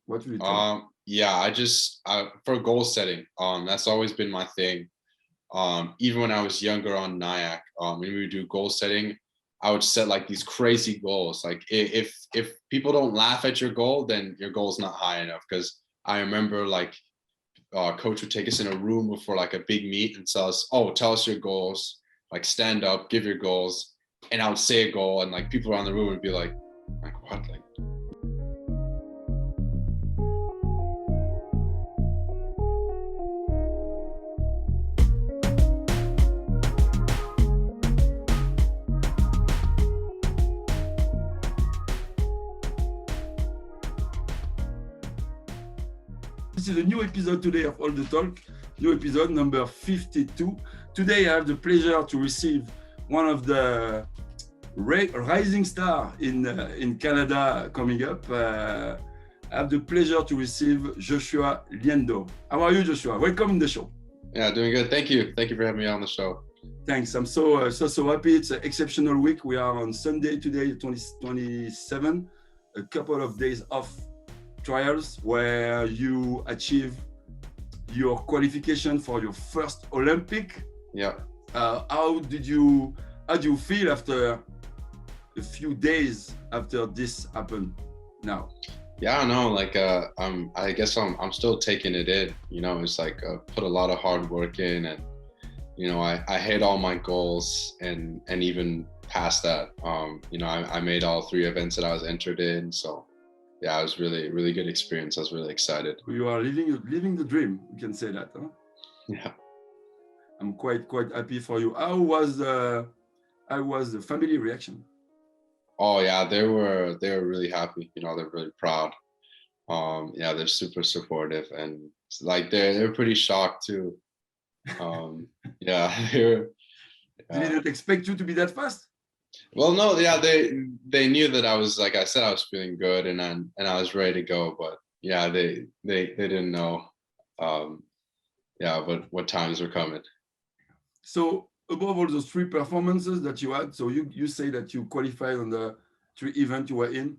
What will you tell? Yeah, for goal setting, that's always been my thing. Even when I was younger on NIAC, when we would do goal setting, I would set like these crazy goals. Like if people don't laugh at your goal, then your goal's not high enough. Because I remember like coach would take us in a room before like a big meet and tell us, "Oh, tell us your goals. Like stand up, give your goals." And I would say a goal, and like people around the room would be like what? Like This is a new episode today of All the Talk, new episode number 52. Today I have the pleasure to receive one of the rising star in Canada coming up. I have the pleasure to receive Joshua Liendo. How are you, Joshua? Welcome in the show. Yeah, doing good. Thank you. Thank you for having me on the show. Thanks. I'm so happy. It's an exceptional week. We are on Sunday today, 27, a couple of days off trials where you achieve your qualification for your first Olympic. Yeah. How do you feel after a few days after this happened now? Yeah, no, like I guess I'm still taking it in. You know, it's like put a lot of hard work in, and you know, I hit all my goals and even past that. You know, I made all 3 events that I was entered in, so yeah, it was really good experience. I was really excited. You are living the dream. You can say that, huh? Yeah. I'm quite happy for you. How was the family reaction? Oh yeah, they were really happy. You know, they're really proud. Yeah, they're super supportive, and like they're pretty shocked too. Yeah, They didn't expect you to be that fast. Well, no, yeah, they knew that I was, like I said, I was feeling good and I was ready to go, but yeah, they didn't know, yeah, what times were coming. So above all those 3 performances that you had, so you say that you qualified on the 3 events you were in.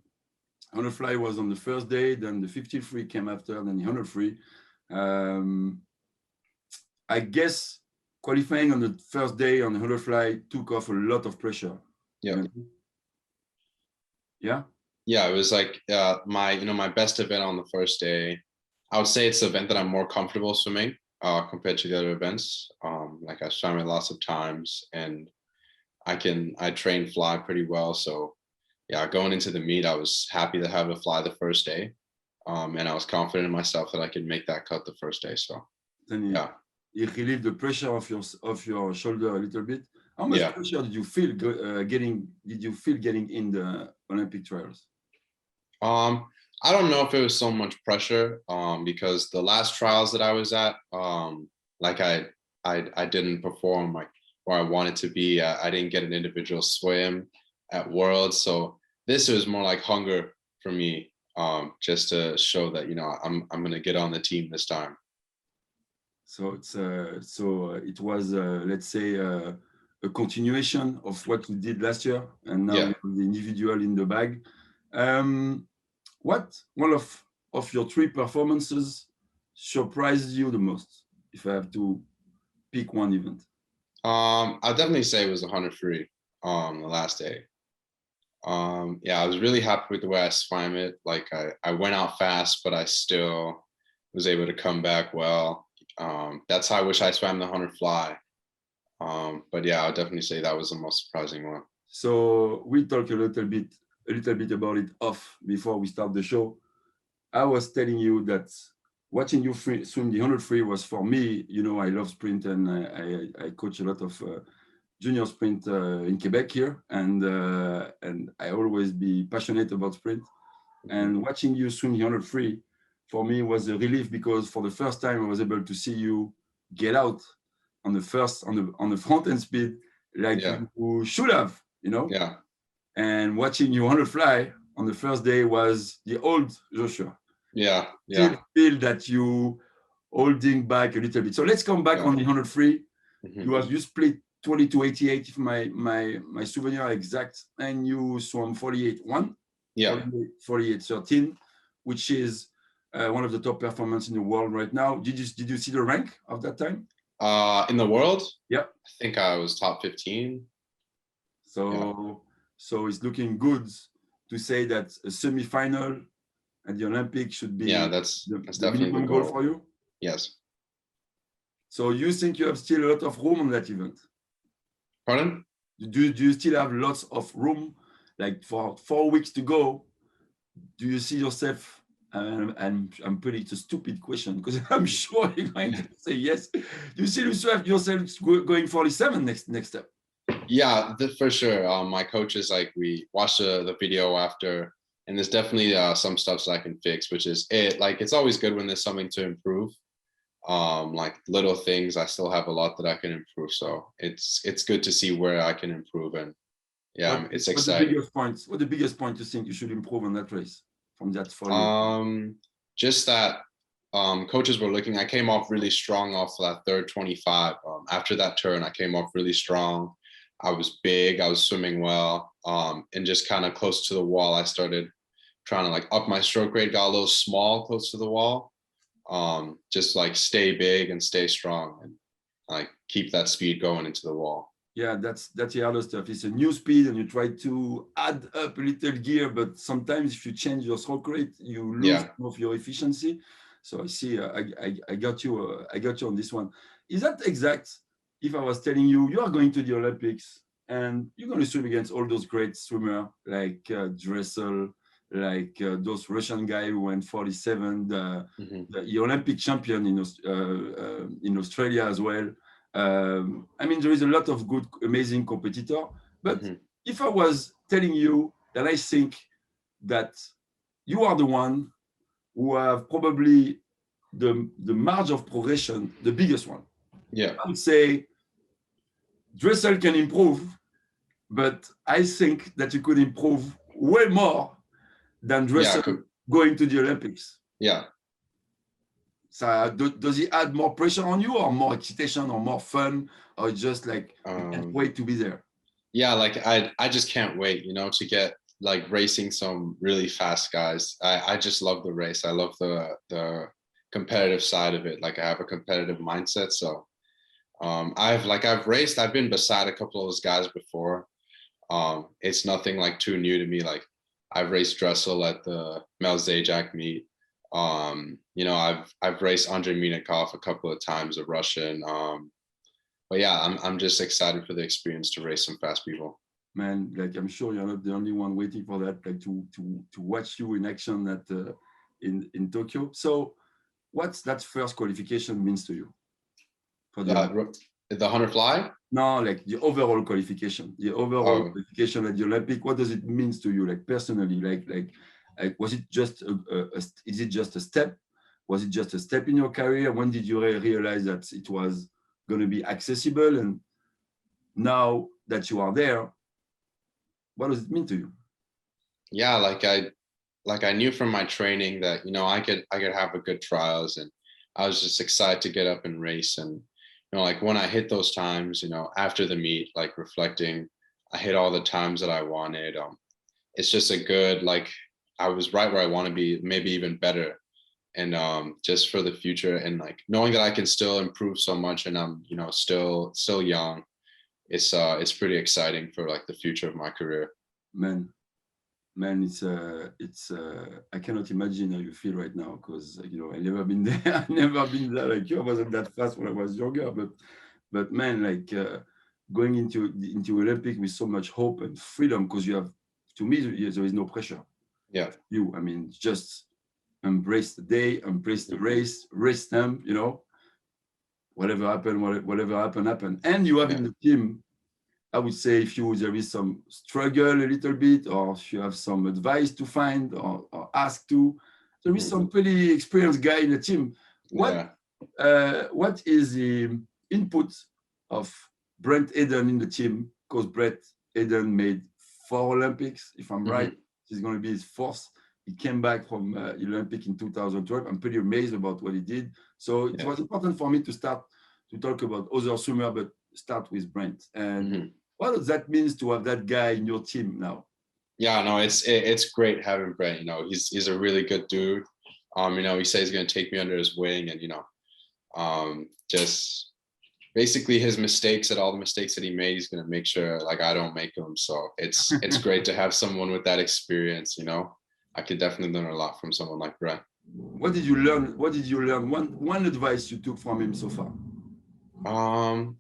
On the fly was on the first day, then the 50 free came after, then the 100 free. I guess qualifying on the first day on the 100 fly took off a lot of pressure. Yeah. Yeah. Yeah, it was like my best event on the first day. I would say it's the event that I'm more comfortable swimming compared to the other events. Like I swam it lots of times, and I train fly pretty well. So yeah, going into the meet, I was happy to have to fly the first day, and I was confident in myself that I could make that cut the first day. So then you relieved the pressure of your shoulder a little bit. How much pressure did you feel getting in the Olympic trials? I don't know if it was so much pressure, because the last trials that I was at, like I didn't perform like where I wanted to be. I didn't get an individual swim at Worlds, so this was more like hunger for me, just to show that, you know, I'm gonna get on the team this time. So it was let's say a continuation of what you did last year, and now you have the individual in the bag. What one of your 3 performances surprised you the most, if I have to pick one event? I'll definitely say it was 100 free the last day. Yeah, I was really happy with the way I swam it. Like I went out fast, but I still was able to come back well. That's how I wish I swam the 100 fly. But yeah, I'll definitely say that was the most surprising one. So we talked a little bit about it off before we start the show. I was telling you that watching you swim the 100 free was, for me, you know, I love sprint, and I coach a lot of junior sprint in Quebec here, and I always be passionate about sprint. And watching you swim the 100 free for me was a relief, because for the first time I was able to see you get out on the front end speed like you should have, you know. Yeah. And watching you 100 fly on the first day was the old Joshua. Yeah. Still feel that you holding back a little bit. So let's come back on the 100 free. You split 22.88 if my souvenir are exact, and you swam 48.1. Yeah. 48.13, which is one of the top performers in the world right now. Did you see the rank of that time? In the world? Yeah. I think I was top 15. So it's looking good to say that a semi-final at the Olympics should be that's the definitely minimum the goal goal for you. Yes. So you think you have still a lot of room on that event? Pardon? Do you still have lots of room? Like for 4 weeks to go, do you see yourself? And I'm pretty, it's a stupid question because I'm sure you're going to say yes. Do you see yourself going 47 next step? Yeah, for sure. My coaches, like, we watched the video after, and there's definitely some stuff that I can fix, which is it. Like, it's always good when there's something to improve. Like little things, I still have a lot that I can improve. So it's good to see where I can improve, and yeah, it's exciting. What's the biggest point you think you should improve on that race from that for you? Just that coaches were looking. I came off really strong off that third 25. After that turn, I came off really strong. I was big, I was swimming well, and just kind of close to the wall, I started trying to like up my stroke rate, got a little small close to the wall. Just like stay big and stay strong and like keep that speed going into the wall. Yeah, that's the other stuff. It's a new speed and you try to add up a little gear, but sometimes if you change your stroke rate, you lose some of your efficiency. So I see, I got you on this one. Is that exact? If I was telling you, you are going to the Olympics and you're going to swim against all those great swimmers like Dressel, like those Russian guy who went 47, the Olympic champion in Australia as well. I mean, there is a lot of good, amazing competitor. But if I was telling you that I think that you are the one who have probably the margin of progression, the biggest one. Yeah. I would say Dressel can improve, but I think that you could improve way more than Dressel going to the Olympics. Yeah. So does he add more pressure on you, or more excitation, or more fun, or just like you can't wait to be there? Yeah, like I just can't wait, to get like racing some really fast guys. I just love the race. I love the competitive side of it. Like I have a competitive mindset. So I've raced, I've been beside a couple of those guys before. It's nothing like too new to me. Like I've raced Dressel at the Mel Zajac meet. I've raced Andrei Minikov a couple of times, a Russian. But yeah, I'm just excited for the experience to race some fast people. Man, like I'm sure you're not the only one waiting for that, like to watch you in action at in Tokyo. So, what's that first qualification means to you? For the 100 fly? No, like the overall qualification. The overall qualification at the Olympic. What does it mean to you, like personally? Like was it just is it just a step? Was it just a step in your career? When did you realize that it was going to be accessible? And now that you are there, what does it mean to you? Yeah, like I knew from my training that I could have a good trials, and I was just excited to get up and race. And like when I hit those times, after the meet, like reflecting, I hit all the times that I wanted. It's just a good, like I was right where I want to be, maybe even better. And just for the future, and like knowing that I can still improve so much, and I'm still young, it's pretty exciting for like the future of my career. Man, it's I cannot imagine how you feel right now, because I never been there. I never been there like you. I wasn't that fast when I was younger, but man, like going into Olympic with so much hope and freedom, because you have, to me, there is no pressure. Yeah. I mean, just embrace the day, embrace the race them, whatever happened. And you have in the team, I would say, if there is some struggle a little bit, or if you have some advice to find or ask to, there is some pretty experienced guy in the team. What is the input of Brent Eden in the team? Because Brent Eden made 4 Olympics, if I'm right. He's going to be his 4th. He came back from Olympic in 2012. I'm pretty amazed about what he did. So it was important for me to start to talk about other swimmers, but start with Brent. And what does that mean to have that guy in your team now? Yeah, no, it's great having Brent. He's a really good dude. You know, he said he's going to take me under his wing, and, you know, just basically his mistakes, and all the mistakes that he made, he's going to make sure like I don't make them. So it's great to have someone with that experience. You know, I could definitely learn a lot from someone like Brett. What did you learn? What did you learn? One advice you took from him so far?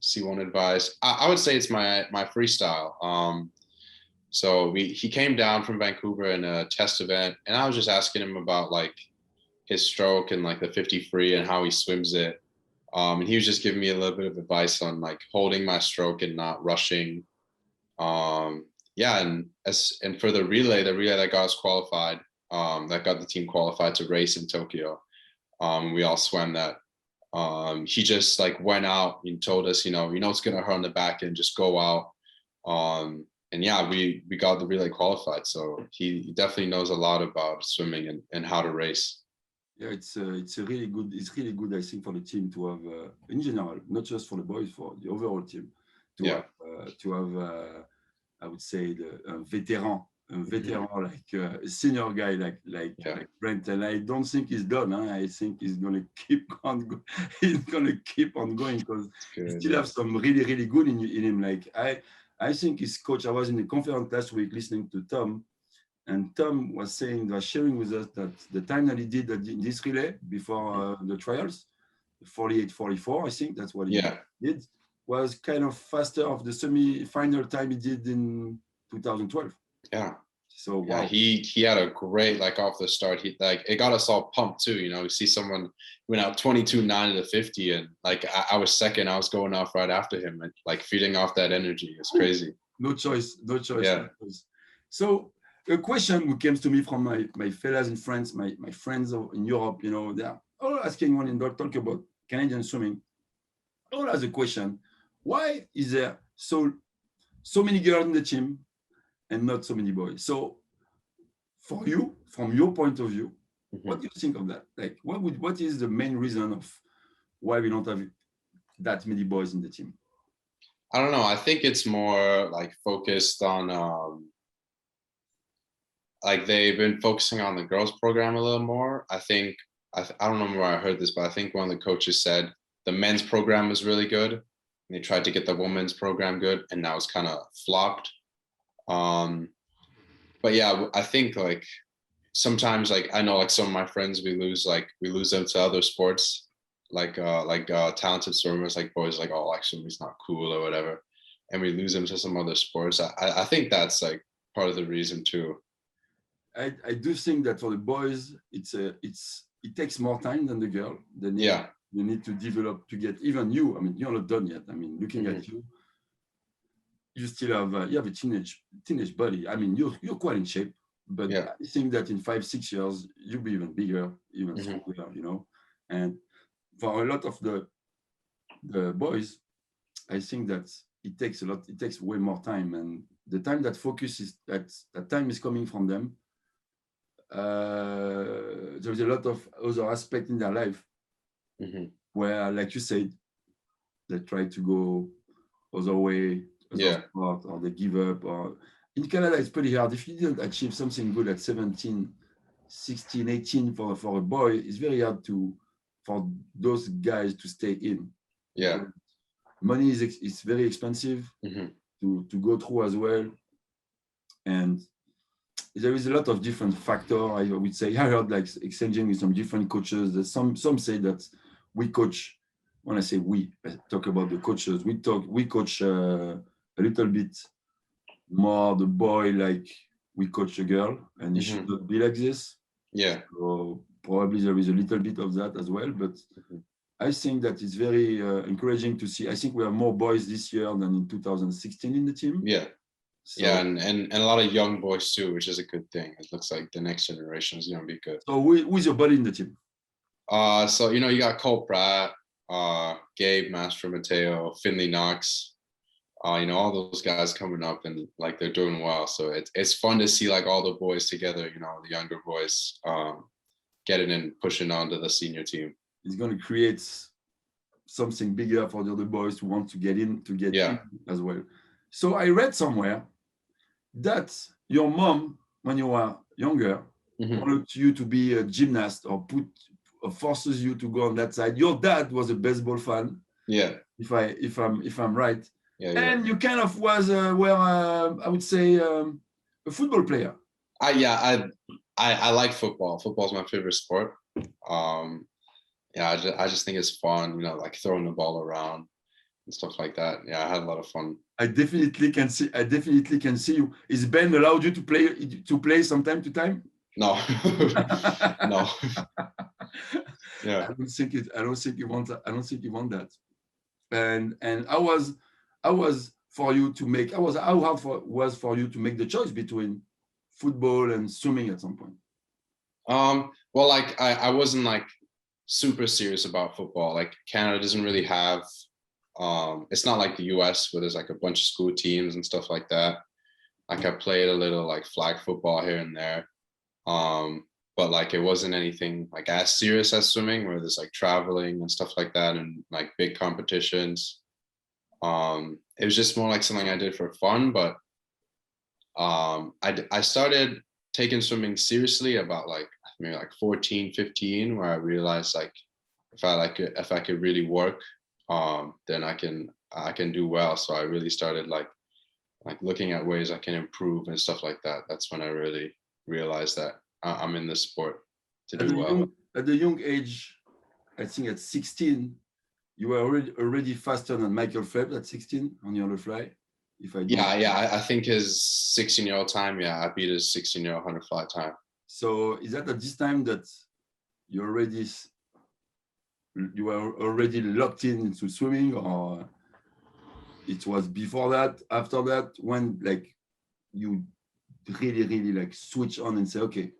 See, one advice. I would say it's my freestyle. So he came down from Vancouver in a test event, and I was just asking him about like his stroke and like the 50 free and how he swims it. And he was just giving me a little bit of advice on like holding my stroke and not rushing. Yeah, and for the relay that got us qualified, that got the team qualified to race in Tokyo. We all swam that. He just like went out and told us, you know it's gonna hurt on the back end, just go out. And yeah, we got the relay qualified. So he definitely knows a lot about swimming and how to race. Yeah, it's really good. It's really good, I think, for the team to have, in general, not just for the boys, for the overall team, to have, I would say, a veteran, like a senior guy like Brent. And I don't think he's done. Huh? I think he's gonna keep on. He's gonna keep on going because he still have some really, really good in him. Like I think his coach. I was in the conference last week listening to Tom. And Tom was sharing with us that the time that he did this relay before the trials, 48:44, I think that's what he did, was kind of faster of the semi-final time he did in 2012. Yeah. So wow. Yeah, he had a great like off the start. He like it got us all pumped too. You know, we see someone went out 22:9 to 50, and like I was second. I was going off right after him, and like feeding off that energy. It's crazy. No choice. Yeah. So a question which comes to me from my fellows in France, my friends in Europe, you know, they're all asking when they talk about Canadian swimming, all has a question: why is there so many girls in the team and not so many boys? So for you, from your point of view, what do you think of that? Like, what is the main reason of why we don't have that many boys in the team? I don't know. I think it's more like focused on like they've been focusing on the girls program a little more. I think I don't know where I heard this, but I think one of the coaches said the men's program was really good, and they tried to get the women's program good, and now it's kind of flopped. But yeah, I think like sometimes like I know like some of my friends we lose them to other sports, like talented swimmers, like boys like, oh, like swimming's not cool or whatever, and we lose them to some other sports. I think that's like part of the reason too. I do think that for the boys, it takes more time than the girl. You need to develop to get even you. I mean, you're not done yet. I mean, looking at you, you still have you have a teenage body. I mean, you're quite in shape, but I think that in 5-6 years you'll be even bigger, even stronger. You know, and for a lot of the boys, I think that it takes a lot. It takes way more time, and the time that focus is that time is coming from them. There's a lot of other aspects in their life where, like you said, they try to go other way, sport, or they give up. Or in Canada, it's pretty hard. If you didn't achieve something good at 17, 16, 18 for a boy, it's very hard for those guys to stay in. Yeah, money is very expensive to go through as well, and there is a lot of different factors. I would say I heard like exchanging with some different coaches. That some say that we coach. When I say we, I talk about the coaches. We coach a little bit more the boy like we coach a girl, and it should not be like this. Yeah. So probably there is a little bit of that as well, but I think that it's very encouraging to see. I think we have more boys this year than in 2016 in the team. Yeah. So, yeah, and a lot of young boys too, which is a good thing. It looks like the next generation is going to be good. So who's your buddy in the team? So, you got Cole Pratt, Gabe Mastro Mateo, Finley Knox, all those guys coming up and like they're doing well. So it's fun to see like all the boys together, the younger boys getting and pushing on to the senior team. It's going to create something bigger for the other boys who want to get in as well. So I read somewhere that your mom, when you were younger, wanted you to be a gymnast or forces you to go on that side. Your dad was a baseball fan. Yeah. If I'm right. Yeah. And you kind of was I would say a football player. I like football. Football is my favorite sport. I just think it's fun, like throwing the ball around and stuff like that. Yeah, I had a lot of fun. I definitely can see you. Is Ben allowed you to play from time to time? No. No. Yeah. I don't think you want that. And how was for you to make how hard was for you to make the choice between football and swimming at some point? Well, like I wasn't like super serious about football. Like Canada doesn't really have it's not like the US where there's like a bunch of school teams and stuff like that. Like I played a little like flag football here and there. But like it wasn't anything like as serious as swimming, where there's like traveling and stuff like that and like big competitions. It was just more like something I did for fun. But I started taking swimming seriously about like maybe like 14, 15, where I realized like if I could really work, then I can do well. So I really started like looking at ways I can improve and stuff like that. That's when I really realized that I'm in this sport to do well. At the young age, I think at 16, you were already faster than Michael Phelps at 16 on the butterfly. I think his 16-year-old time, I beat his 16-year-old 100-fly time. So is that at this time that you were already locked into swimming, or it was before that, after that, when like you really like switch on and say, okay,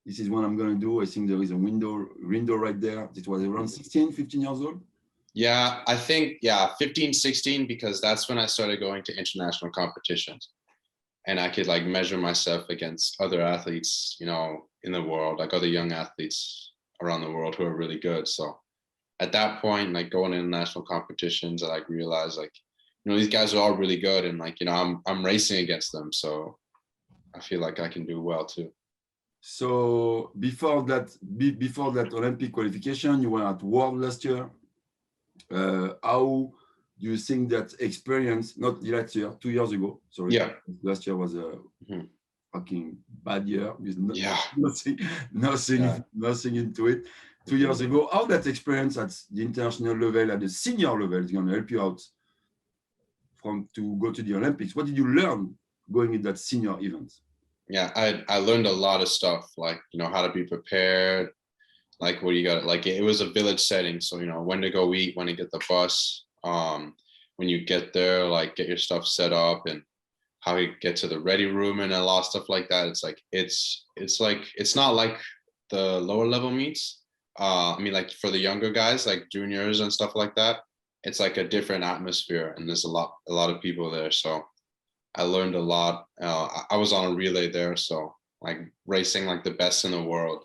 this is what I'm going to do. I think there is a window right there. It was around 16, 15 years old. Yeah, I think, 15, 16, because that's when I started going to international competitions. And I could like measure myself against other athletes, in the world, like other young athletes around the world who are really good. So at that point, like going to international competitions, I like realized like, these guys are all really good. And like, I'm racing against them. So I feel like I can do well too. So before that Olympic qualification, you were at World last year. How do you think that experience, not last year, 2 years ago, sorry. Yeah. Last year was a fucking bad year with nothing into it. 2 years ago, how that experience at the international level, at the senior level, is going to help you out to go to the Olympics? What did you learn going in that senior event? Yeah, I learned a lot of stuff, like, how to be prepared, like what you got, like it was a village setting. So, when to go eat, when to get the bus, when you get there, like get your stuff set up and how you get to the ready room and a lot of stuff like that. It's like, it's not like the lower level meets. I mean, like for the younger guys, like juniors and stuff like that, it's like a different atmosphere and there's a lot of people there. So I learned a lot. I was on a relay there, so like racing like the best in the world.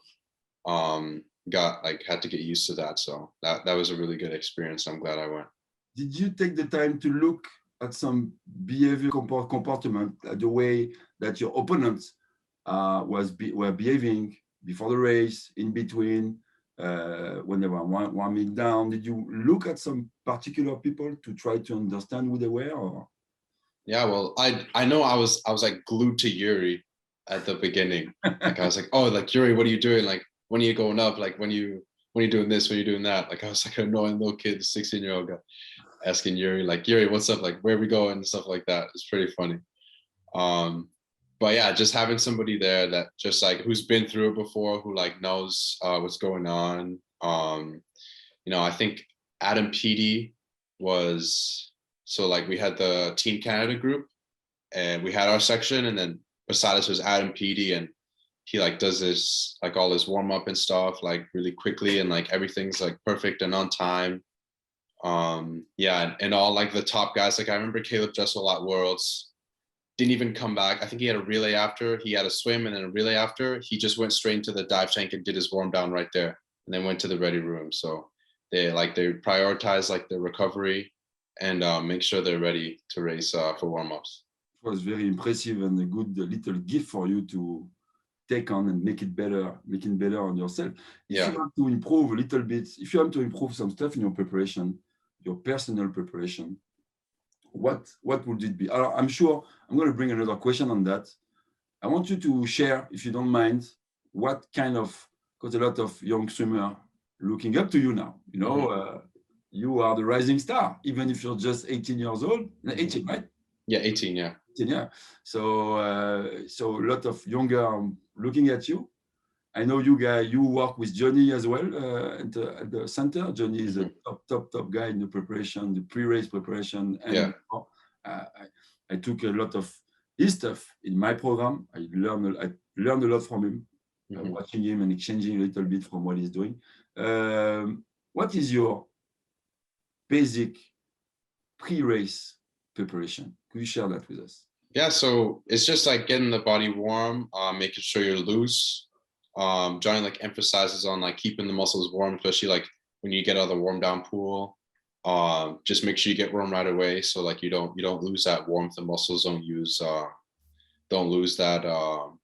Had to get used to that. So that was a really good experience. I'm glad I went. Did you take the time to look at some behavior comportment, the way that your opponents were behaving before the race, in between, when they were warming down? Did you look at some particular people to try to understand who they were? Or? Yeah, well, I know I was like glued to Yuri at the beginning. Like I was like, oh, like Yuri, what are you doing? Like when are you going up? Like when you doing this? When you doing that? Like I was like an annoying little kid, 16-year-old guy, asking Yuri, like, Yuri, what's up? Like where are we going and stuff like that. It's pretty funny. But yeah, just having somebody there that just like who's been through it before, who like knows what's going on. I think Adam Peaty was. So like we had the Team Canada group and we had our section, and then beside us was Adam Peaty, and he like does this like all his warm up and stuff like really quickly, and like everything's like perfect and on time. And all like the top guys, like I remember Caleb Dressel at Worlds didn't even come back. I think he had a relay after, he had a swim and then a relay after. He just went straight into the dive tank and did his warm down right there, and then went to the ready room. So they prioritize like their recovery and make sure they're ready to race for warm-ups. It was very impressive and a good little gift for you to take on and make it better on yourself. If Yeah. you want to improve a little bit, if you want to improve some stuff in your preparation, your personal preparation, what would it be? I'm sure I'm going to bring another question on that. I want you to share, if you don't mind, what kind of, because a lot of young swimmers looking up to you now, you know, you are the rising star, even if you're just 18 years old, 18, right? Yeah, 18, yeah. 18, yeah. So a lot of younger looking at you. I know you work with Johnny as well at the center. Johnny is a top guy in the preparation, the pre-race preparation. And I took a lot of his stuff in my program. I learned a lot from him, watching him and exchanging a little bit from what he's doing. What is your basic pre-race preparation? Could you share that with us? Yeah, so it's just like getting the body warm, making sure you're loose. Johnny like emphasizes on like keeping the muscles warm, especially like when you get out of the warm down pool. Just make sure you get warm right away, so like you don't lose that warmth. The muscles don't lose that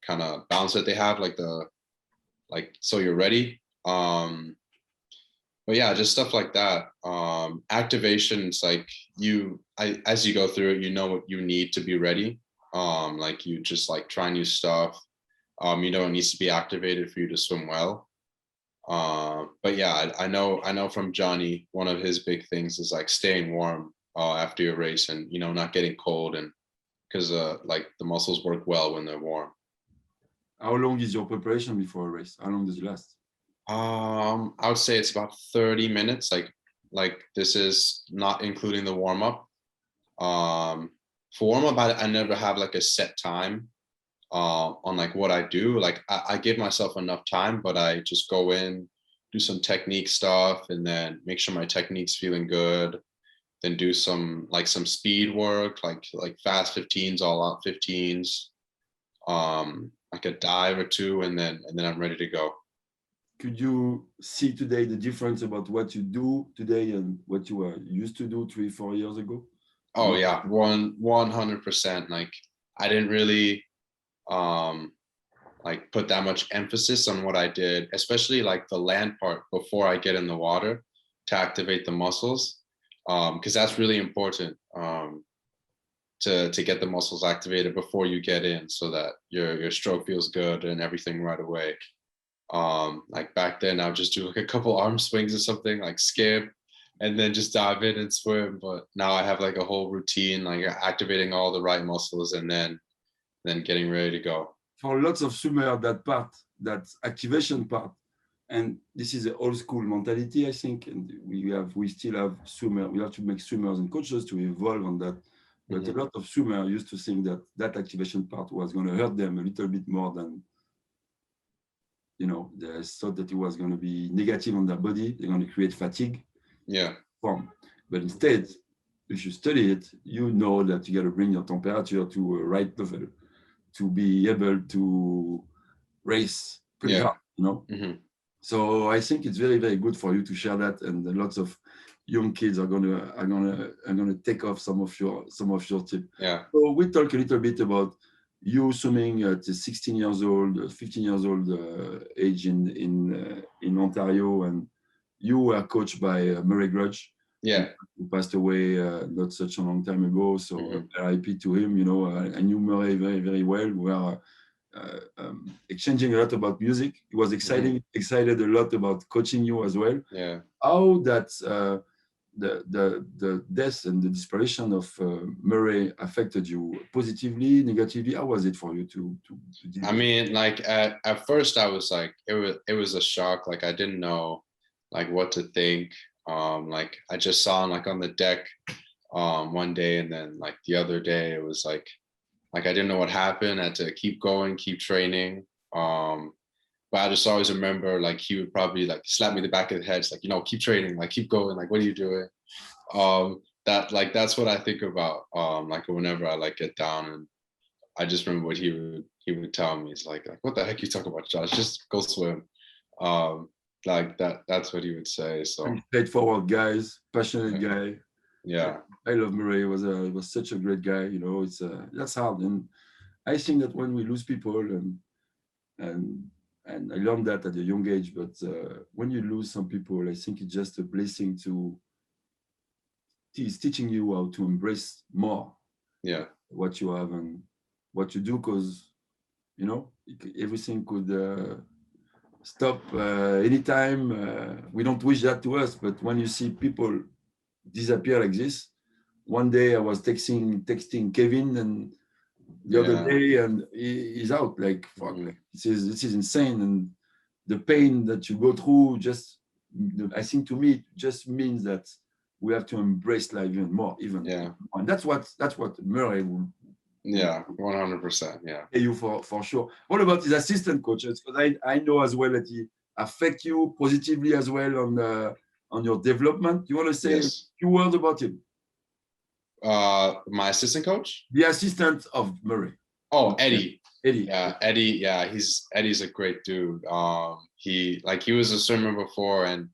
kind of balance that they have, so you're ready. But yeah, just stuff like that. Activations, like as you go through it, you know what you need to be ready. Like you just like try new stuff. You know it needs to be activated for you to swim well. But yeah, I know from Johnny, one of his big things is like staying warm after your race, and you know not getting cold, and because like the muscles work well when they're warm. How long is your preparation before a race? How long does it last? I would say it's about 30 minutes. Like this is not including the warm up. For warm up, I never have like a set time on like what I do. Like I give myself enough time, but I just go in, do some technique stuff, and then make sure my technique's feeling good. Then do some speed work, like fast 15s, all out 15s, like a dive or two, and then I'm ready to go. Could you see today the difference about what you do today and what you were used to do 3-4 years ago? Oh yeah, 100%. Like I didn't really like put that much emphasis on what I did, especially like the land part before I get in the water to activate the muscles, because that's really important to get the muscles activated before you get in, so that your stroke feels good and everything right away. Like back then I would just do like a couple arm swings or something, like skip and then just dive in and swim. But now I have like a whole routine, like activating all the right muscles and then getting ready to go. For lots of swimmers, that activation part, and this is an old school mentality, I think, and we still have swimmers. We have to make swimmers and coaches to evolve on that. But a lot of swimmers used to think that activation part was going to hurt them a little bit more than, you know, they thought that it was going to be negative on their body. They're going to create fatigue. Form. But instead, if you study it, you know that you got to bring your temperature to a right level to be able to race pretty hard, you know. So I think it's very, very good for you to share that, and lots of young kids are gonna take off some of your tips. So we talk a little bit about you swimming at 16 years old, 15 years old age in Ontario, and you were coached by Murray Grudge. Who passed away not such a long time ago. So RIP to him. You know, I knew Murray very, very well. We were exchanging a lot about music. He was excited a lot about coaching you as well. How that the death and the disparition of Murray affected you positively, negatively? How was it for you to I mean, like at first I was like, it was a shock. Like I didn't know like what to think. Like I just saw him like on the deck one day, and then like the other day it was like I didn't know what happened. I had to keep going, keep training. But I just always remember like he would probably like slap me in the back of the head. It's like, you know, keep training, like keep going, like what are you doing? That's what I think about. Like whenever I like get down, and I just remember what he would tell me. It's like what the heck you talking about, Josh? Just go swim. Like that's what he would say. So straightforward guys, passionate guy. Yeah, I love Murray. He was such a great guy. You know, it's that's hard, and I think that when we lose people, and and I learned that at a young age. But when you lose some people, I think it's just a blessing to. It's teaching you how to embrace more Yeah. what you have and what you do, because everything could stop anytime. We don't wish that to us, but when you see people disappear like this, one day I was texting Kevin, and the other day, and he's out. Like, fuck, like, this is insane, and the pain that you go through, just I think to me it just means that we have to embrace life even more, and that's what Murray will 100%. Yeah. pay you for sure. What about his assistant coaches? Because I know as well that he affect you positively as well on your development. You want to say a few words about him? My assistant coach, the assistant of Murray. Oh, Eddie. Eddie. Yeah, Eddie. Yeah, Eddie's a great dude. He was a swimmer before, and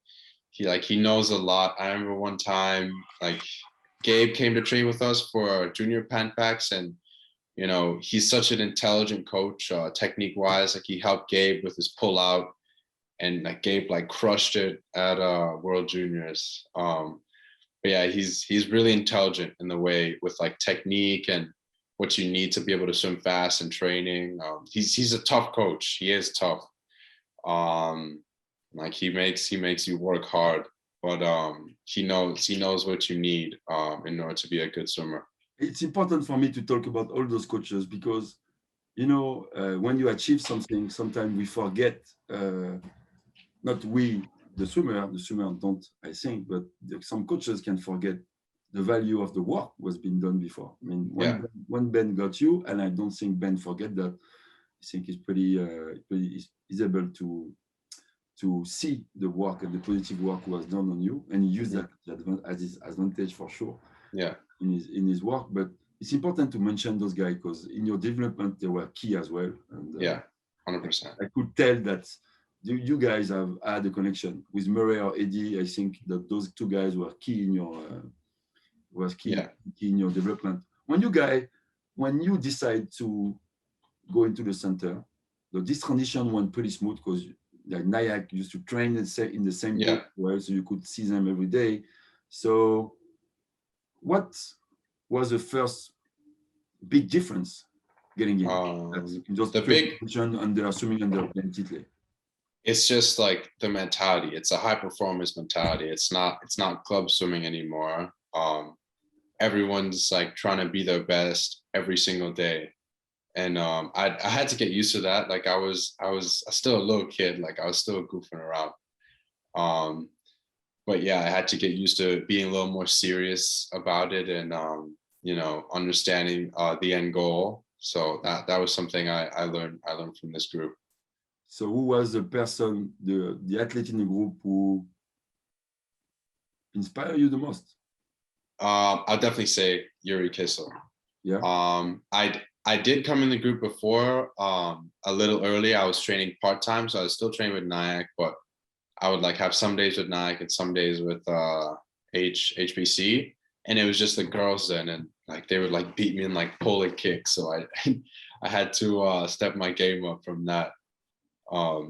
he knows a lot. I remember one time, like, Gabe came to train with us for junior Pan Packs, and he's such an intelligent coach, technique wise. Like, he helped Gabe with his pull out, and like Gabe crushed it at World Juniors. But yeah, he's really intelligent in the way with like technique and what you need to be able to swim fast in training. He's a tough coach. He is tough. Like, he makes you work hard, but he knows what you need in order to be a good swimmer. It's important for me to talk about all those coaches, because when you achieve something, sometimes we forget. Not we, the swimmer don't, I think, but some coaches can forget the value of the work was being done before. I mean, when Ben got you, and I don't think Ben forget that. I think he's he's able to see the work and the positive work was done on you, and he used that as his advantage for sure. Yeah. In his work, but it's important to mention those guys, because in your development they were key as well. And 100%. I could tell that you guys have had a connection with Murray or Eddie. I think that those two guys were key in your key in your development. When you decide to go into the center, this transition went pretty smooth, because like Nyack used to train in the same group, well, so you could see them every day. So what was the first big difference getting in? Just the big swimming under Ben Titley. It's just like the mentality. It's a high performance mentality. It's not club swimming anymore. Everyone's like trying to be their best every single day, and I had to get used to that. Like, I was still a little kid. Like, I was still goofing around. But yeah, I had to get used to being a little more serious about it, and understanding the end goal. So that was something I learned from this group. So who was the person, the athlete in the group who inspired you the most? I'll definitely say Yuri Kissel. Yeah. I did come in the group before, a little early. I was training part-time, so I was still training with Nyack, but I would like have some days with Nyack and some days with HBC, and it was just the girls then, and like they would like beat me in like pulling kicks. So I had to step my game up from that,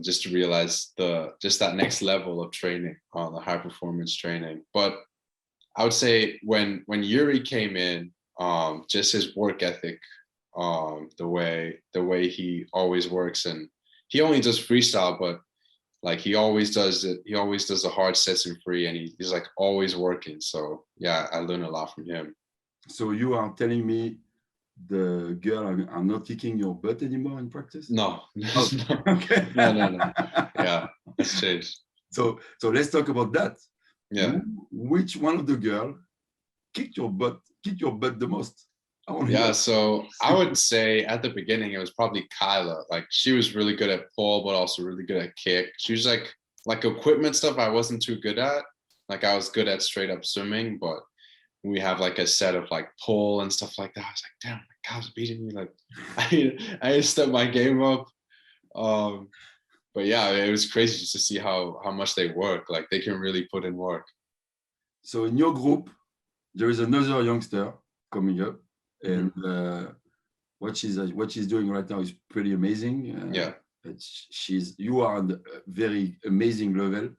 just to realize that next level of training, the high performance training. But I would say when Yuri came in, just his work ethic, the way he always works, and he only does freestyle, but like he always does it. He always does the hard sets and free, and he's like always working. So yeah, I learned a lot from him. So you are telling me the girl are not kicking your butt anymore in practice? No. Okay. No. Yeah, it's changed. So let's talk about that. Yeah. Which one of the girl kicked your butt the most? Yeah, so I would say at the beginning it was probably Kyla. Like, she was really good at pole, but also really good at kick. She was like equipment stuff I wasn't too good at. Like, I was good at straight up swimming, but we have like a set of like pole and stuff like that. I was like, damn, my Kyle's beating me. Like, I had to step my game up. But yeah, it was crazy just to see how much they work. Like, they can really put in work. So in your group, there is another youngster coming up. And what she's doing right now is pretty amazing. Yeah. But you are on a very amazing level,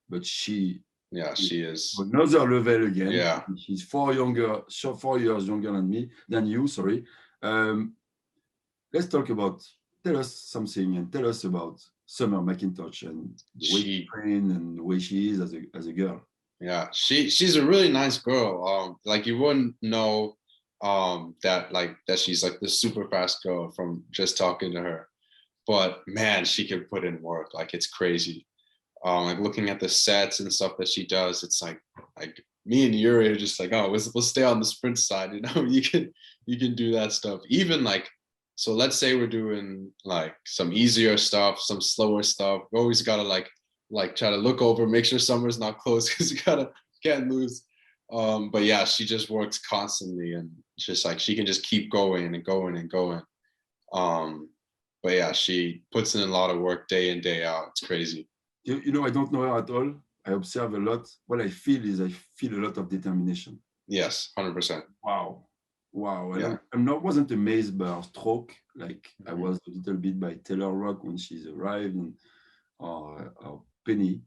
but she is another level again. Yeah. She's 4 years younger than you. Sorry. Let's talk about. Tell us something and tell us about Summer McIntosh and the way she trained and the way she is as a girl. Yeah, she's a really nice girl. Like you wouldn't know that she's like this super fast girl from just talking to her. But man, she can put in work. Like it's crazy. Like looking at the sets and stuff that she does, it's like me and Yuri are just like, oh, we'll stay on the sprint side. You know, you can do that stuff. Even like, so let's say we're doing like some easier stuff, some slower stuff. We always gotta like try to look over, make sure Summer's not close because you can't lose. But yeah, she just works constantly and just like she can just keep going and going and going. But yeah, she puts in a lot of work day in, day out. It's crazy. You know, I don't know her at all. I observe a lot. What I feel is a lot of determination. Yes, 100%. Wow. Yeah. Wasn't amazed by her stroke. Like I was a little bit by Taylor Rock when she's arrived and Penny.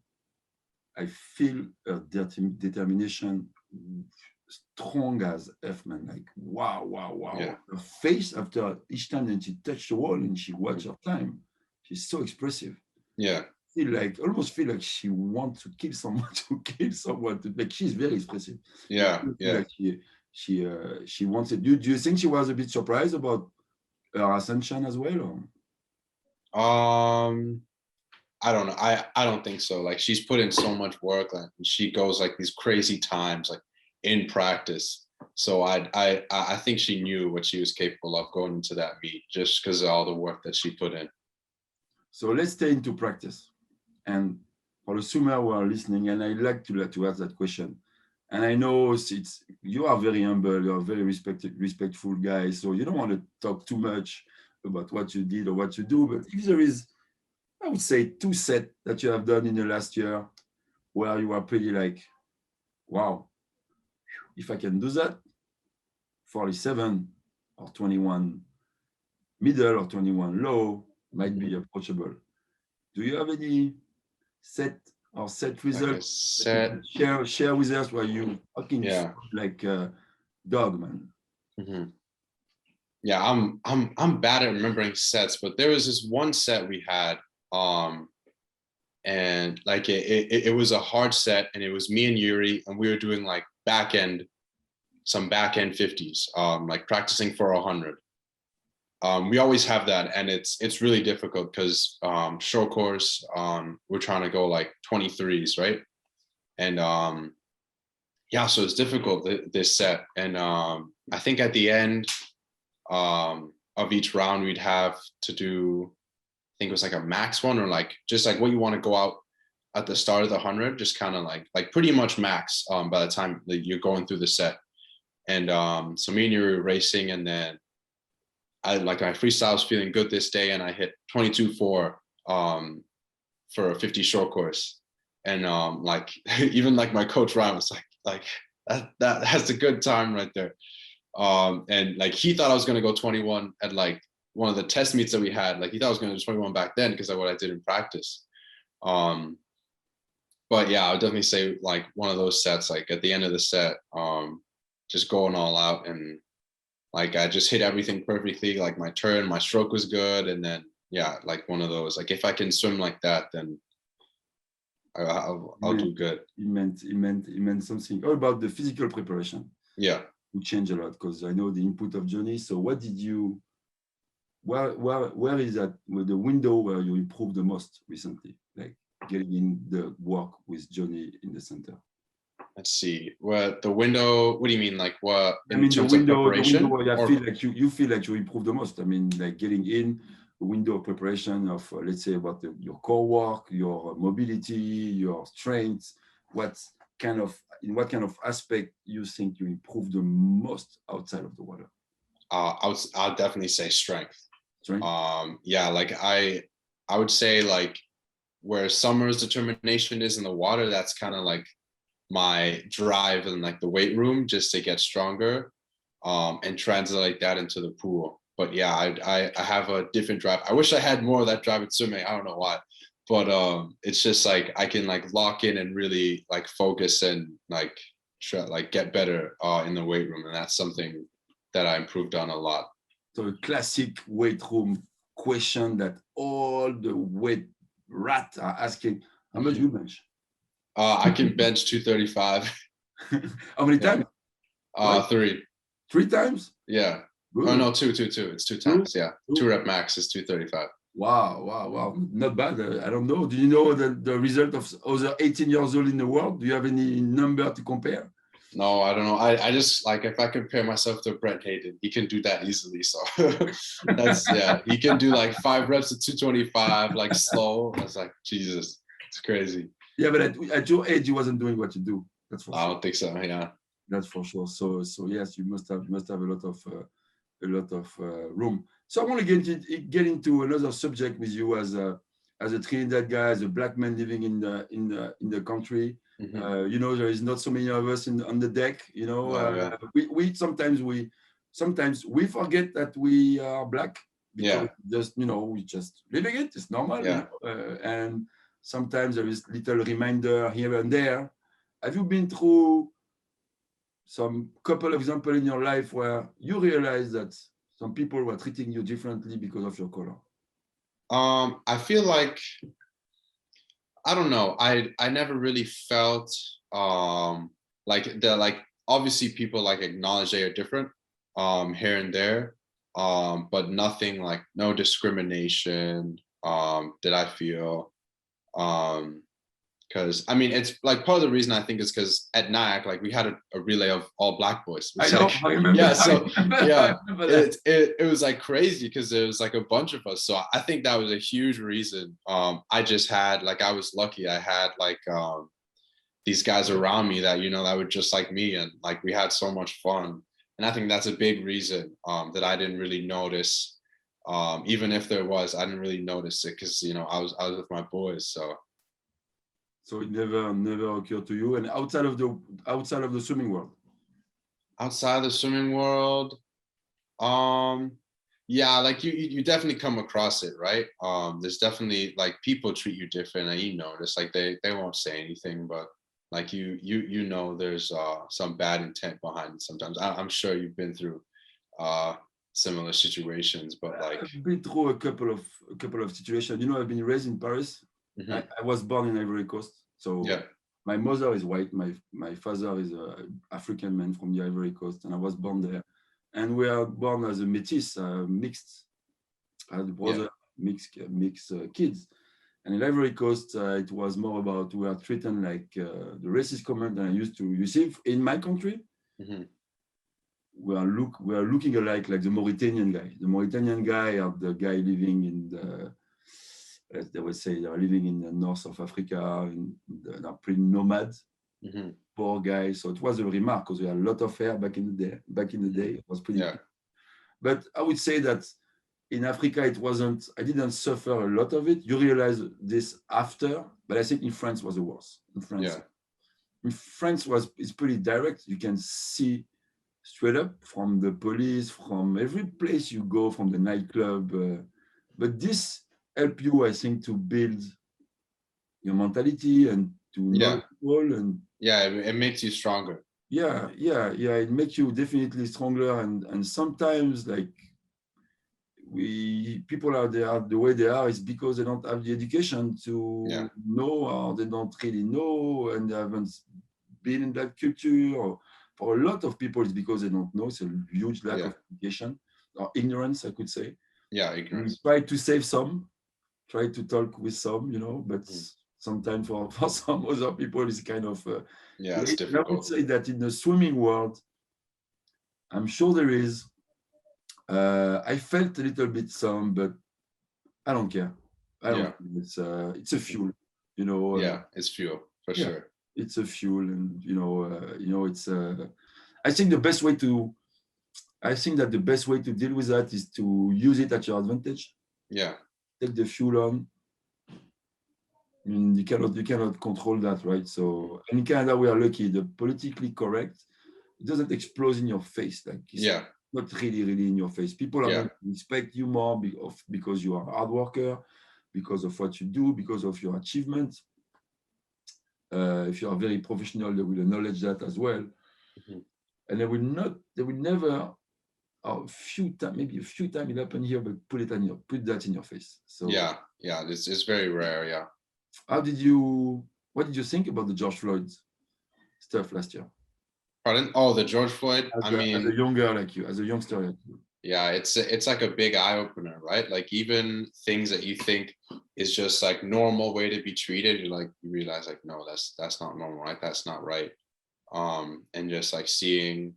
I feel her determination strong as F, man. Like wow. Yeah. Her face after each time that she touched the wall and she watched her time, she's so expressive. Yeah. Almost feel like she wants to kill someone like she's very expressive. Yeah. Like she wants it. Do you think she was a bit surprised about her ascension as well? I don't know. I don't think so. Like she's put in so much work. Like she goes like these crazy times, like in practice. So I think she knew what she was capable of going into that meet just because of all the work that she put in. So let's stay into practice. And for the swimmer who are listening, and I like to ask that question. And I know you are very humble, you're a very respectful guy, so you don't want to talk too much about what you did or what you do. But if there is, I would say, 2 sets that you have done in the last year where you are pretty like, wow, if I can do that, 47 or 21 middle or 21 low might be approachable. Do you have any set results share with us where you fucking like a dog, man? Yeah, I'm bad at remembering sets, but there was this one set we had, and like it was a hard set, and it was me and Yuri, and we were doing like some back end 50s, like practicing for 100. We always have that, and it's really difficult because short course, we're trying to go like 23s, right? And yeah, so it's difficult this set, and I think at the end of each round we'd have to do, I think it was like a max one, or like just like what you want to go out at the start of the 100, just kind of like pretty much max by the time that you're going through the set. And so me and you were racing, and then my freestyle was feeling good this day, and I hit 22.4 for a 50 short course. And like even like my coach Ryan was like that's a good time right there. And like he thought I was gonna go 21 at like one of the test meets that we had. Like he thought I was gonna do 21 back then because of what I did in practice. But yeah, I would definitely say like one of those sets, like at the end of the set, just going all out, and like I just hit everything perfectly. Like my turn, my stroke was good, and then yeah, like one of those. Like if I can swim like that, then I'll do good. It meant something. All about the physical preparation. Yeah, it changed a lot because I know the input of Johnny. So what did you? Where is that the window where you improved the most recently? Like getting in the work with Johnny in the center. Let's see. What the window? What do you mean? Like what? I mean the window where you feel like you improved the most. I mean, like getting in the window of preparation of let's say about your core work, your mobility, your strength. In what kind of aspect you think you improved the most outside of the water? I'll definitely say strength. Strength? Yeah, like I would say like where Summer's determination is in the water, that's kind of like my drive in like the weight room just to get stronger, and translate that into the pool. but yeah, I have a different drive. I wish I had more of that drive in swimming. I don't know why, but it's just like I can like lock in and really like focus and like try like get better in the weight room, and that's something that I improved on a lot. So a classic weight room question that all the weight rat are asking: how much you bench? I can bench 235. How many times? Three. 3 times? Yeah. Good. Oh no, two. It's 2 times. Yeah. 2 rep max is 235. Wow. Not bad. I don't know. Do you know the result of other 18 years old in the world? Do you have any number to compare? No, I don't know. I just like if I compare myself to Brent Hayden, he can do that easily. So that's he can do like 5 reps at 225, like slow. I was like, Jesus, it's crazy. Yeah, but at your age, you wasn't doing what you do. That's for sure. I don't think so. Yeah. That's for sure. So yes, you must have a lot of room. So I want to get into another subject with you as a Trinidad guy, as a black man living in the country. You know, there is not so many of us on the deck. You know, we sometimes we forget that we are black because we just living it. It's normal. Yeah. You know? And sometimes there is little reminder here and there. Have you been through some couple of examples in your life where you realize that some people were treating you differently because of your color? I feel like, I don't know. I never really felt like obviously people like acknowledge they are different here and there, but nothing like no discrimination did I feel. Because I mean, it's like part of the reason I think is because at NIAC, like we had a relay of all black boys. I know, like, I remember. Yeah, so it was like crazy because there was like a bunch of us. So I think that was a huge reason. I just had like I was lucky. I had like these guys around me that that were just like me, and like we had so much fun. And I think that's a big reason that I didn't really notice. Even if there was, I didn't really notice it because I was with my boys. So it never occurred to you. And outside of the swimming world? Outside the swimming world, yeah, like you definitely come across it, right? There's definitely like people treat you different, and you notice like they won't say anything, but like there's some bad intent behind it sometimes. I'm sure you've been through similar situations, but like I've been through a couple of situations. I've been raised in Paris. I was born in Ivory Coast, so my mother is white. My father is an African man from the Ivory Coast, and I was born there. And we are born as a métis, mixed, as brother, mixed kids. And in Ivory Coast, it was more about we are treated like the racist comment that I used to receive in my country. We are looking alike, like the Mauritanian guy. The Mauritanian guy are the guy living in the, as they would say, they are living in the north of Africa, they are pretty nomad, poor guys. So it was a remark because we had a lot of hair back in the day. It was pretty. But I would say that in Africa, I didn't suffer a lot of it. You realize this after, but I think in France was the worst. In France it's pretty direct. You can see straight up from the police, from every place you go, from the nightclub. But this help you, I think, to build your mentality and to know people. And it makes you stronger. It makes you definitely stronger. And sometimes like people out there the way they are is because they don't have the education to know, or they don't really know, and they haven't been in that culture. Or for a lot of people, it's because they don't know. It's a huge lack of education or ignorance, I could say. Ignorance. We try to save some, try to talk with some, but sometimes for some other people, it's kind of it's difficult. I would say that in the swimming world, I'm sure there is. I felt a little bit some, but I don't care. It's a fuel, it's fuel for sure. It's a fuel, and it's. I think the best way to deal with that is to use it at your advantage. Take the fuel on. I mean, you cannot control that, right? So in Canada, we are lucky. The politically correct, it doesn't explode in your face like not really in your face. People are going to respect you more because you are a hard worker, because of what you do, because of your achievements. If you are very professional, they will acknowledge that as well. And they will never, maybe a few times it happened here, but put that in your face. So yeah, it's very rare. Yeah. what did you think about the George Floyd stuff last year? Pardon? Oh, the George Floyd. As a youngster like you. Yeah, it's like a big eye opener, right? Like even things that you think is just like normal way to be treated, you realize like, no, that's not normal, right? That's not right. And just like seeing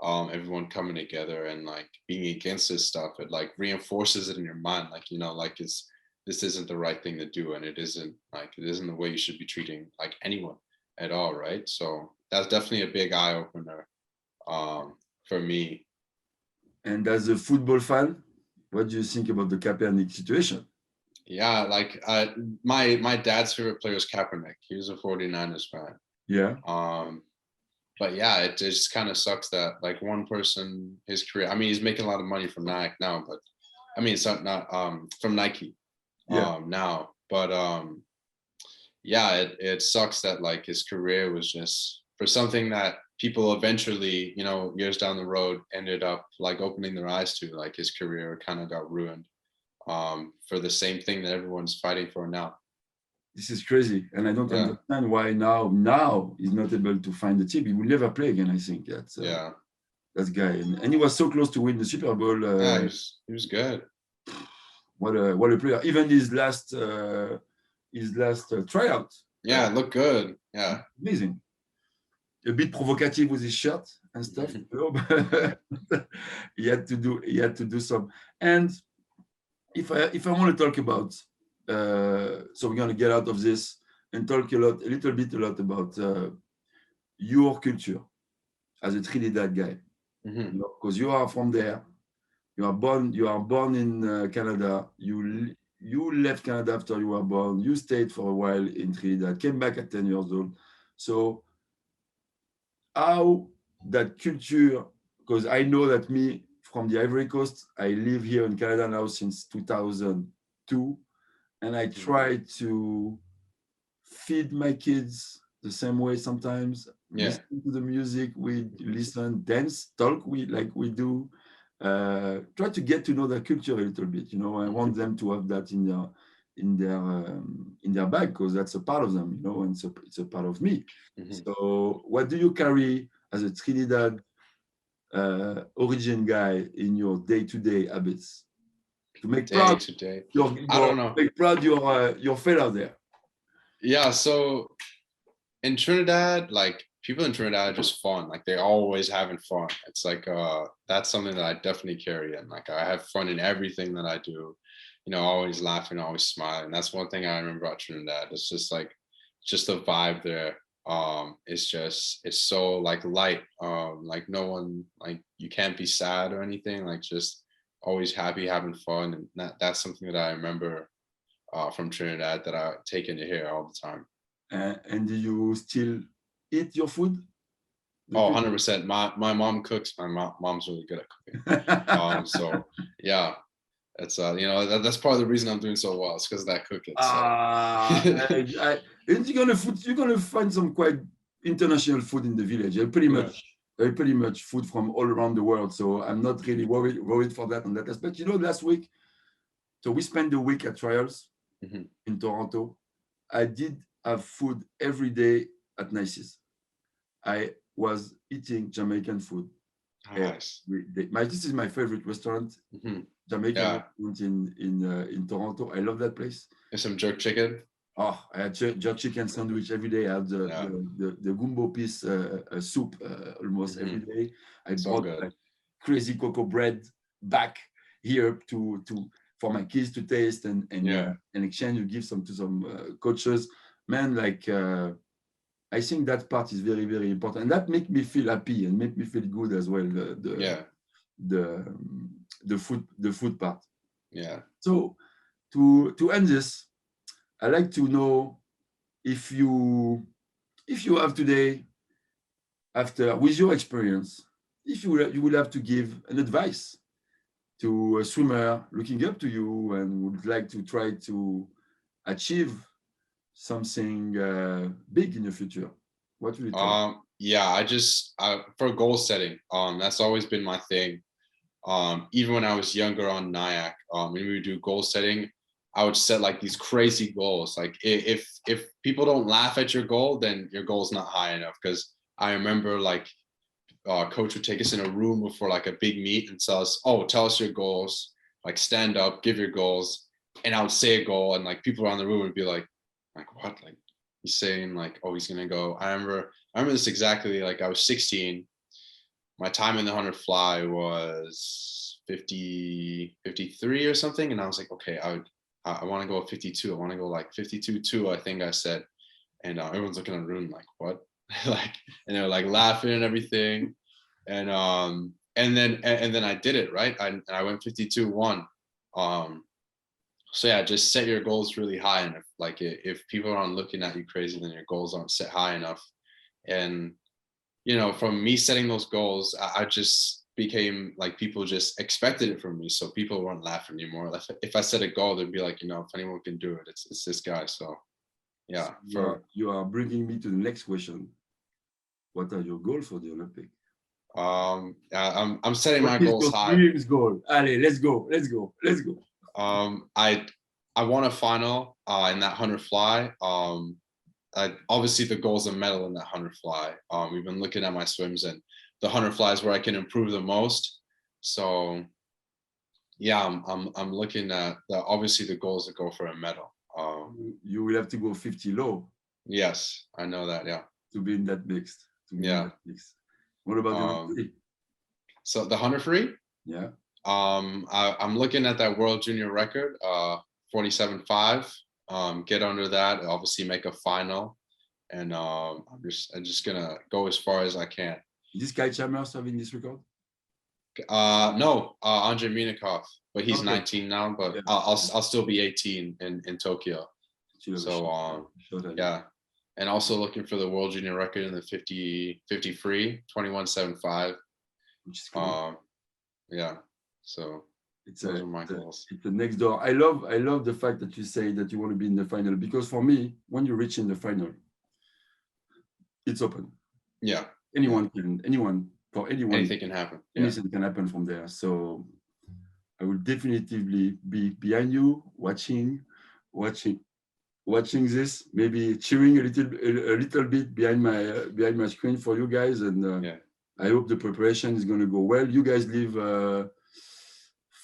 everyone coming together and like being against this stuff, it like reinforces it in your mind, like, like this isn't the right thing to do, and it isn't the way you should be treating like anyone at all, right? So that's definitely a big eye opener for me. And as a football fan, what do you think about the Kaepernick situation? Yeah, like my dad's favorite player is Kaepernick. He was a 49ers fan. Yeah. But yeah, it just kind of sucks that like one person, his career. I mean, he's making a lot of money from Nike now, but I mean, it's not from Nike now. But yeah, it sucks that like his career was just for something that people eventually, years down the road ended up like opening their eyes to. Like his career kind of got ruined for the same thing that everyone's fighting for now. This is crazy, and I don't understand why now he's not able to find the team. He will never play again. I think that's that guy, and he was so close to win the Super Bowl. He was good. What a player! Even his last tryout. Yeah, it looked good. Yeah, amazing. A bit provocative with his shirt and stuff. But he had to do some. And if I want to talk about, so we're gonna get out of this and talk a little bit about your culture as a Trinidad guy, because you are from there. You are born in Canada. You left Canada after you were born. You stayed for a while in Trinidad. Came back at 10 years old. So how that culture, because I know that me from the Ivory Coast, I live here in Canada now since 2002, and I try to feed my kids the same way sometimes. Listen to the music we listen, dance, talk like we do. Try to get to know their culture a little bit. I want them to have that in their bag, because that's a part of them, and it's a part of me. So what do you carry as a Trinidad origin guy in your day-to-day habits to make proud make proud your fellow there? Yeah, so in Trinidad, like people in Trinidad are just fun. Like they're always having fun. It's like that's something that I definitely carry in. Like I have fun in everything that I do, always laughing, always smiling. That's one thing I remember about Trinidad. It's just like the vibe there. It's so like light. Like no one, like you can't be sad or anything. Like just always happy, having fun, and that's something that I remember from Trinidad that I take into here all the time. And do you still eat your food? 100%. My mom cooks. My mom's really good at cooking. So yeah, it's that's part of the reason I'm doing so well. It's because of that cooking. You're gonna find some quite international food in the village. Pretty much food from all around the world. So I'm not really worried for that on that aspect. Last week, so we spent the week at Trials in Toronto. I did have food every day at Nice's. I was eating Jamaican food. Nice. This is my favorite restaurant, Jamaican restaurant in Toronto. I love that place. There's some jerk chicken. Oh, I had jerk chicken sandwich every day. I had the gumbo piece soup almost every day. I brought like crazy cocoa bread back here for my kids to taste and exchange. You give some to some coaches. Man, like I think that part is very, very important, and that make me feel happy and make me feel good as well. The food part. Yeah. So to end this, I'd like to know if you have today, with your experience, if you would have to give an advice to a swimmer looking up to you and would like to try to achieve something big in the future, what will you tell? Yeah, for goal setting, that's always been my thing. Even when I was younger on NIAC, when we would do goal setting, I would set like these crazy goals. Like if people don't laugh at your goal, then your goal's not high enough. Because I remember like coach would take us in a room before like a big meet and tell us, oh, tell us your goals, like stand up, give your goals. And I would say a goal and like people around the room would be like what? Like he's saying like, oh, he's gonna go. I remember this exactly. Like I was 16. My time in the 100 fly was 53 or something. And I was like, okay, I want to go 52. I want to go like 52.2, I think I said. And everyone's looking at the room like, what? Like, and they were like laughing and everything. And then I did it, right? I went 52.1. So yeah, just set your goals really high. And if people aren't looking at you crazy, then your goals aren't set high enough. And from me setting those goals, I just became like people just expected it from me. So people weren't laughing anymore. If I set a goal, they'd be like, if anyone can do it, it's this guy. So yeah. You are bringing me to the next question. What are your goals for the Olympic? I'm setting my goals high. Dreams goal. Allez, let's go. I won a final in that 100 fly. Obviously the goal is a medal in that 100 fly. We've been looking at my swims and the 100 fly is where I can improve the most. So yeah, I'm looking at obviously the goal is to go for a medal. You will have to go 50 low. Yes, I know that. Yeah. To be in that mixed. Yeah. What about the 100 free? So the 100 free? Yeah. I'm looking at that world junior record, 47.5. Get under that, obviously make a final, and I'm just gonna go as far as I can. Is this Kai Chalmers having this record? No, Andrei Minikov, but he's 19 now. But yeah. I'll still be 18 in Tokyo. So yeah, and also looking for the world junior record in the 50 free, 21.75. Which is cool. Yeah. So those are my goals. It's the next door. I love the fact that you say that you want to be in the final, because for me, when you reach in the final, it's open. Yeah. Anything can happen. Anything can happen from there. So I will definitively be behind you, watching this, maybe cheering a little bit behind my screen for you guys. And I hope the preparation is going to go well. You guys leave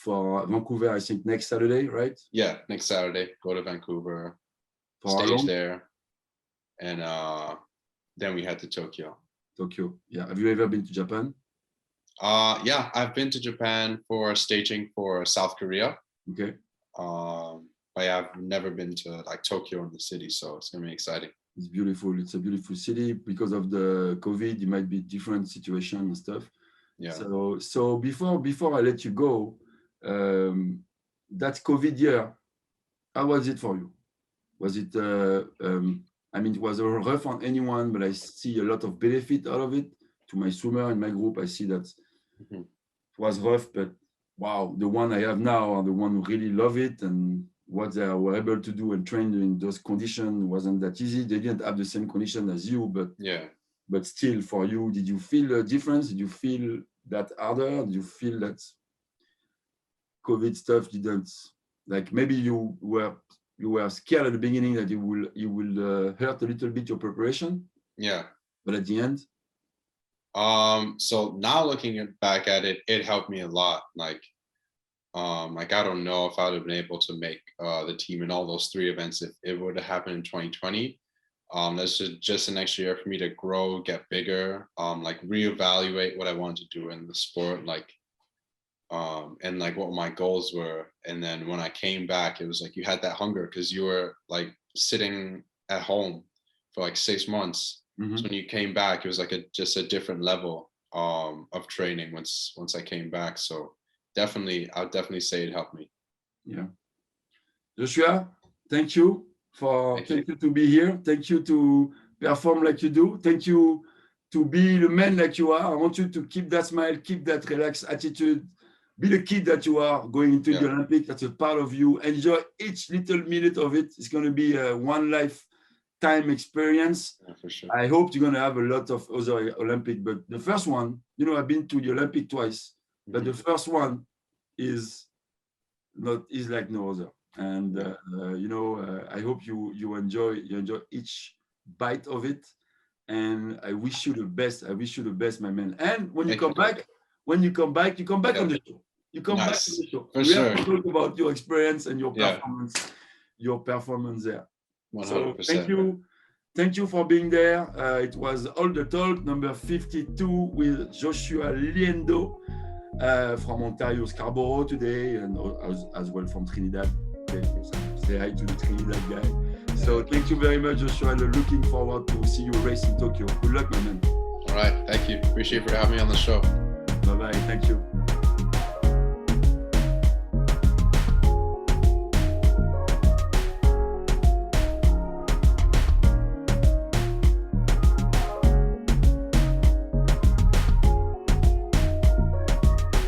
for Vancouver, I think next Saturday, right? Yeah, next Saturday. Go to Vancouver, stage there, and then we head to Tokyo. Yeah. Have you ever been to Japan? Yeah, I've been to Japan for staging for South Korea. Okay. But yeah, I've never been to like Tokyo in the city, so it's gonna be exciting. It's beautiful. It's a beautiful city. Because of the COVID, it might be different situation and stuff. Yeah. So before I let you go, that COVID year, how was it for you? Was it? It was rough on anyone, but I see a lot of benefit out of it. To my swimmer in my group, I see that it was rough, but wow, the one I have now are the one who really love it, and what they were able to do and train in those conditions wasn't that easy. They didn't have the same condition as you, but yeah. But still, for you, did you feel a difference? Did you feel that harder? Did you feel that COVID stuff didn't, like maybe you were scared at the beginning that you will hurt a little bit your preparation? Yeah. But at the end? So now looking back at it, it helped me a lot. Like I don't know if I would have been able to make the team in all those 3 events if it would have happened in 2020. That's just an extra year for me to grow, get bigger, like reevaluate what I wanted to do in the sport, like and like what my goals were. And then when I came back, it was like you had that hunger because you were like sitting at home for like 6 months. So when you came back, it was like just a different level of training once I came back. So I'll definitely say it helped me. Yeah. Joshua, thank you to be here. Thank you to perform like you do. Thank you to be the man like you are. I want you to keep that smile, keep that relaxed attitude, be the kid that you are going into the Olympic. That's a part of you. Enjoy each little minute of it. It's going to be a one lifetime experience. Yeah, for sure. I hope you're going to have a lot of other Olympic, but the first one, you know, I've been to the Olympic twice, but the first one is like no other. And you know, I hope you enjoy each bite of it. And I wish you the best. I wish you the best, my man. And when you come back on the show. You come back to the show. For we sure. have to talk about your experience and your performance there. 100%. So thank you for being there. It was All the Talk number 52 with Joshua Liendo from Ontario, Scarborough today, and as well from Trinidad. Say hi to the Trinidad guy. So thank you very much, Joshua. And looking forward to see you race in Tokyo. Good luck, my man. All right. Thank you. Appreciate you for having me on the show. Bye-bye. Thank you.